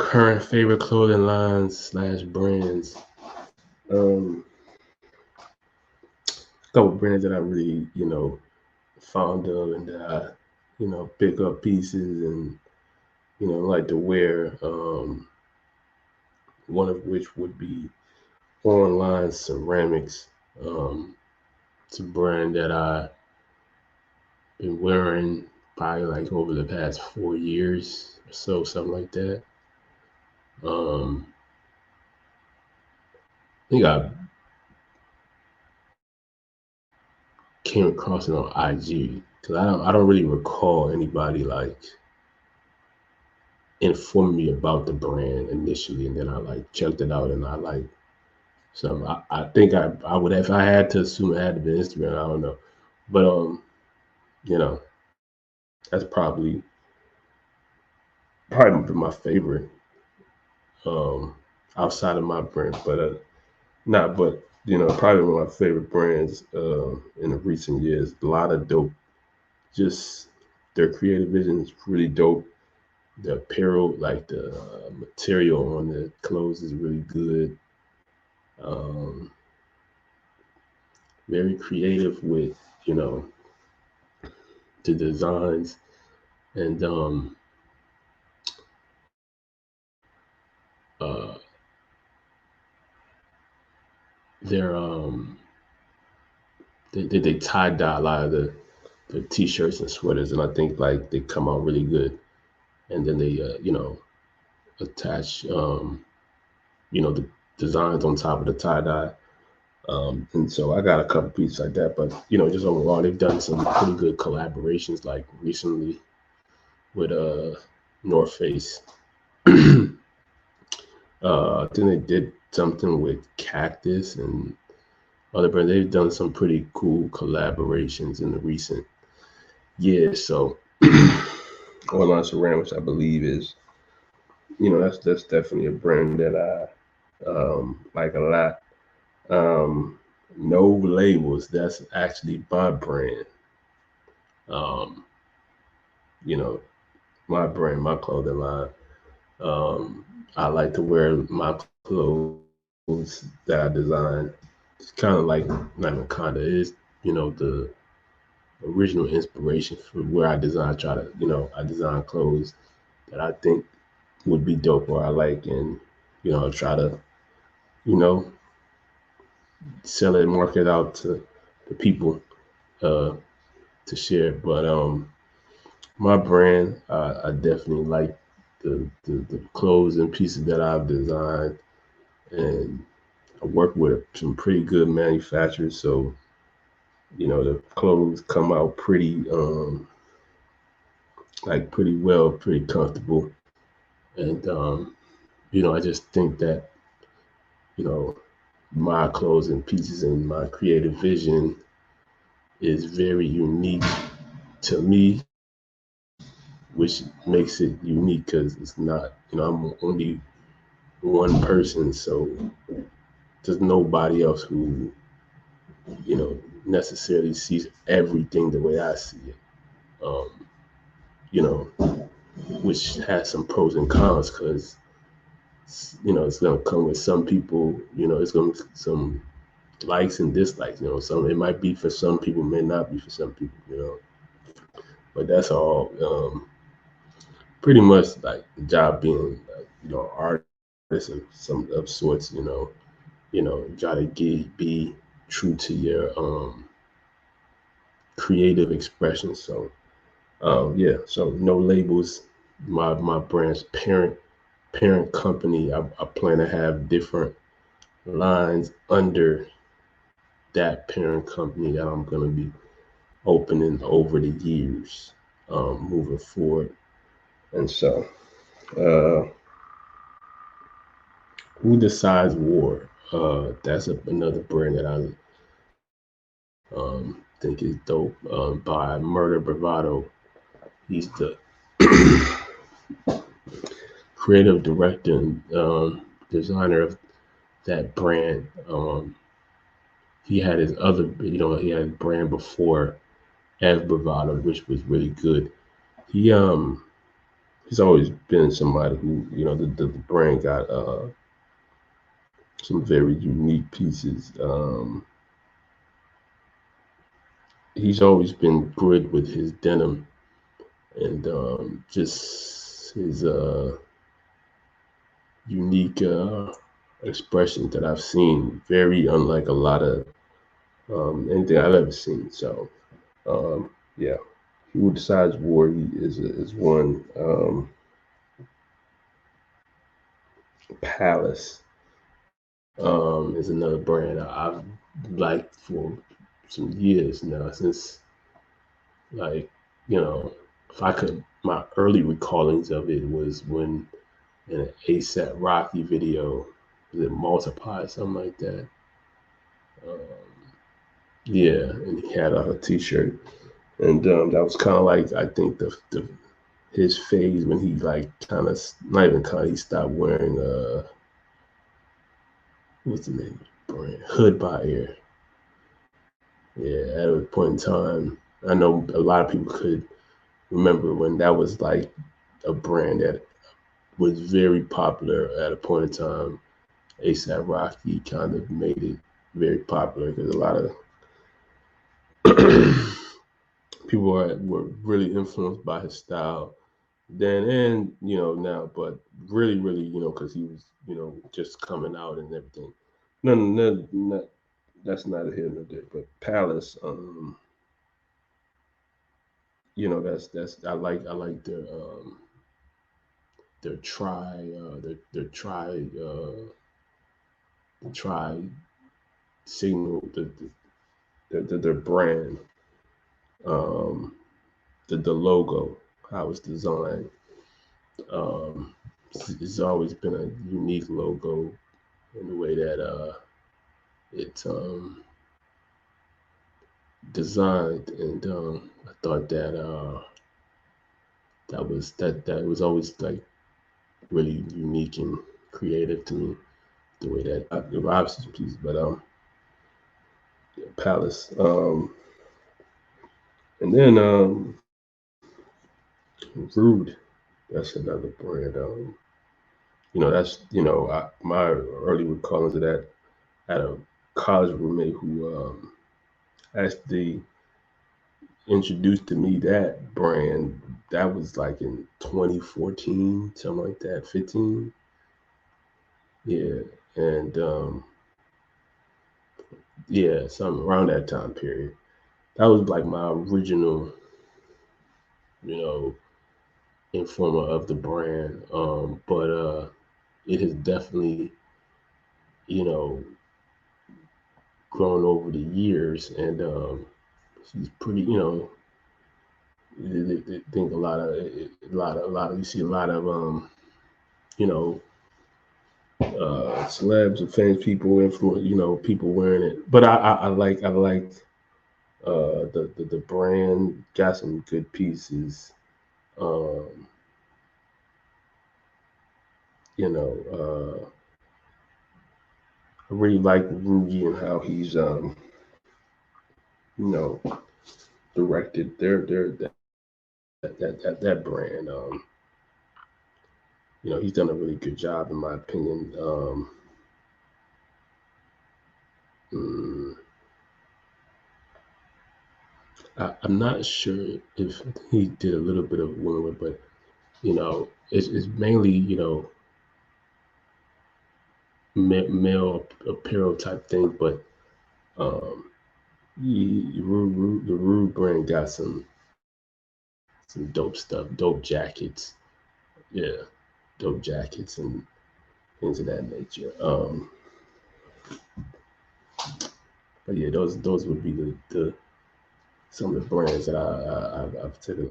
current favorite clothing lines slash brands. Um, couple brands that I really, fond of and that I, pick up pieces and, like to wear. One of which would be Online Ceramics. Um, it's a brand that I've been wearing probably like over the past 4 years or so, something like that. Um, I think I came across it on IG because I don't really recall anybody like informing me about the brand initially, and then I like checked it out and I like some. I think I would have, if I had to assume it had to be Instagram. I don't know, but you know that's probably my favorite um outside of my brand, but not but probably one of my favorite brands in the recent years. A lot of dope, just their creative vision is really dope. The apparel, like the material on the clothes, is really good. Um, very creative with you know the designs and uh, their they tie dye a lot of the t-shirts and sweaters, and I think like they come out really good. And then they attach the designs on top of the tie dye. And so I got a couple pieces like that, but just overall, they've done some pretty good collaborations, like recently with North Face. I think they did something with Cactus and other brands. They've done some pretty cool collaborations in the recent years. So Online Ceramics, I believe, is that's definitely a brand that I like a lot. Um, no labels. That's actually my brand. Um, you know, my brand, my clothing line. Um, I like to wear my clothes that I design. It's kind of like, not even kind of, is, the original inspiration for where I design. I try to, I design clothes that I think would be dope or I like, and, I try to, you know, sell it, market out to the people uh, to share. But my brand, I definitely like the clothes and pieces that I've designed, and I work with some pretty good manufacturers, so the clothes come out pretty like pretty well, pretty comfortable, and I just think that you know my clothes and pieces and my creative vision is very unique to me, which makes it unique because it's not, I'm only one person, so there's nobody else who, necessarily sees everything the way I see it. Um, you know, which has some pros and cons because, it's going to come with some people, it's going to some likes and dislikes, some, it might be for some people, may not be for some people, but that's all pretty much like the job being, artist of of sorts, try to be true to your creative expression. So yeah, so no labels. My brand's parent company. I plan to have different lines under that parent company that I'm gonna be opening over the years, moving forward. And so, uh, who decides war? That's another brand that think is dope. By Murder Bravado. He's the creative director and designer of that brand. He had his other, he had a brand before as Bravado, which was really good. He he's always been somebody who, the brand got some very unique pieces. He's always been good with his denim and just his unique expression that I've seen, very unlike a lot of anything I've ever seen. So, yeah, who decides war is one. Palace is another brand I've liked for some years now. Since, like, if I could, my early recallings of it was when in an ASAP Rocky video, was it Multiply, something like that? Um, yeah, and he had a T-shirt, and that was kind of like, I think the his phase when he, like, kind of, not even kind of, he stopped wearing what's the name of the brand, Hood by Air. Yeah, at a point in time, I know a lot of people could remember when that was like a brand that was very popular at a point in time. ASAP Rocky kind of made it very popular because a lot of people were really influenced by his style then and now, but really because he was just coming out and everything. No, that's not a here nor there. But Palace, that's I like their try signal, their brand, um, the logo, how it's designed. Um, it's always been a unique logo in the way that it's designed, and I thought that was always like really unique and creative to me. The way that there were obviously some pieces, but yeah, Palace, and then Rude. That's another brand. That's my early recallings of that. I had a college roommate who actually introduced to me that brand. That was like in 2014, something like that, 15. Yeah, and yeah, something around that time period. That was like my original, you know, informer of the brand. But it has definitely, you know, grown over the years, and she's pretty, they think a lot of you see a lot of you know celebs and famous people, influence, people wearing it. But I like the brand got some good pieces. Um, you know, I really like Rugi and how he's you know directed that brand. He's done a really good job in my opinion. Mm, I'm not sure if he did a little bit of women, but it's mainly male apparel type thing. But um, the Rude brand got some dope stuff, dope jackets, yeah, dope jackets and things of that nature. But yeah, those would be the some of the brands that I've taken